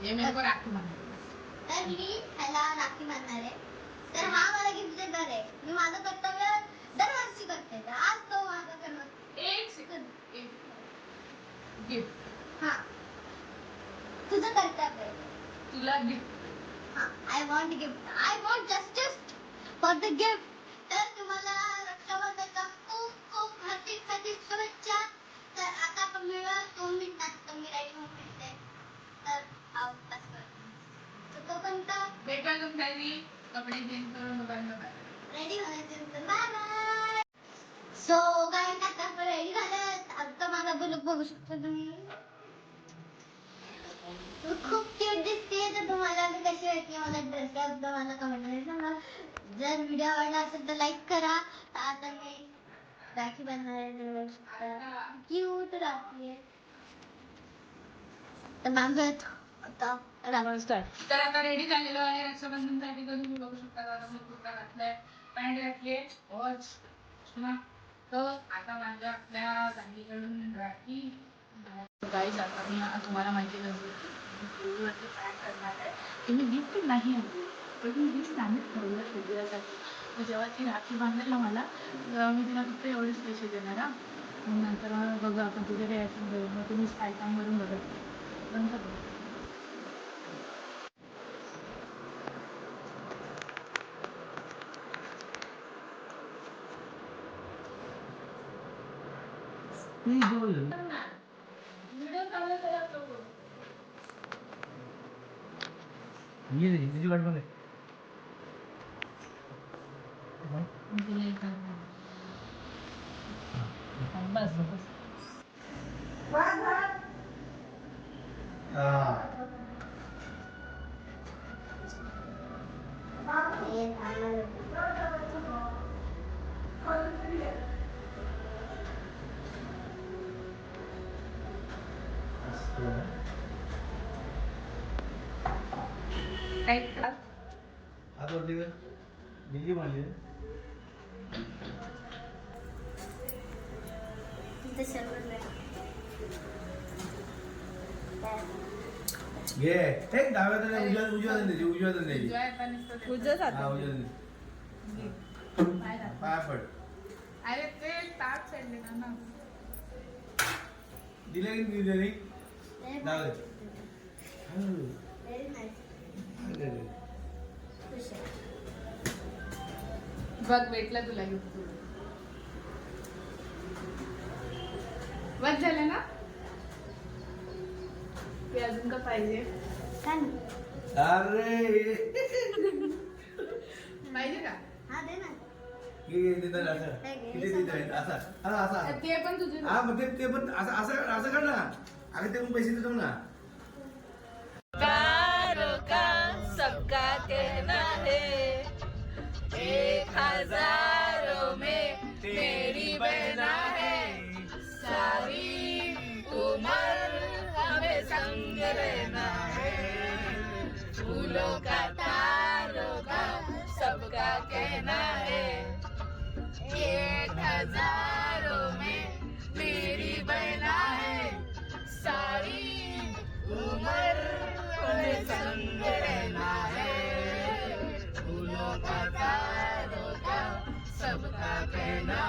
ये मेरे को राखी बांधणार. तर मी ह्याला राखी बांधणार आहे. तर हा मला गिफ्ट देणार आहे. मी माझं कर्तव्य दरवर्षी करते. तर आज तो माझं कर्तव्य. एक सेकंद. गिफ्ट. हा तुझं कर्तव्य आहे. तुला gift. I want gift. I want just for the gift. तर तुम्हाला रक्षाबंधनच्या खूप खूप हार्दिक हार्दिक शुभेच्छा. तर आता आपण मिळूया 2 मिनिटात. तर मी रेडी होऊन भेटते. तर आव बस कर. तर तोपर्यंत भेटा तुम घरी. कपडे चेंज करून दुकानला बाय. रेडी व्हायचं. Bye bye. सो गाईस आता आपण रेडी झालं. आता माझा लुक बघू शकता तुम्ही. खूप क्यूट दिसते. तर तुम्हाला मी कशी वाटली मला ड्रेस याबद्दल मला कमेंटमध्ये सांगा. जर व्हिडिओ आवडला असेल तर लाईक करा. आता मी राखी बांधणार आहे. क्यूट राखी आहे. तर बांधूयात आता राखी. तर आता रेडी झालेलो आहे रक्षाबंधनसाठी. तर तुम्ही बघू शकता दादा मी कुर्ता घातलाय, पॅन्ट घातली, वॉच ना. तर आता माझ्या आपल्या दादीकडून राखी. गाईज आता मी तुम्हाला माहिती नसेल वरती पॅन्ट करणार आहे की मी गिफ्ट नाही आणली, पण मी गिफ्ट आम्हीच ठरवलं शरीरासाठी. मग जेव्हा ती राखी बांधेल ना मला, तेव्हा मी तिला फक्त एवढेच पैसे देणार. हा मग नंतर बघू आपण तिथे रिॲक्शन करू. मग तुम्ही स्कायटामवरून बघत नंतर व्हिडिओ चालू करा तो. ये तुझी गाडी बघ. बस बस. आता वाटते का दिल्ली मारली घे. एक डाव्या उजव्या द्यायची पाया पड. अरे ते ताट चढले ना. दिले की दिले नाही डावे. बघ भेटला तुला गिफ्ट. बस झालं ना. ते अजून का पाहिजे अरे पाहिजे का. हा दे ना. ते पण तुझे. हा मग ते पण असं कर ना. अरे ते पण पैसे देतो ना. सबका कहना है 1000 में मेरी बहना है. सारी उम्र हमें संग रहना है. फूलों का तारों का सबका कहना है 1000 में मेरी बहना है. सारी उम्र हमें संग रहना है. फूलों का तारों का सबका कहना है.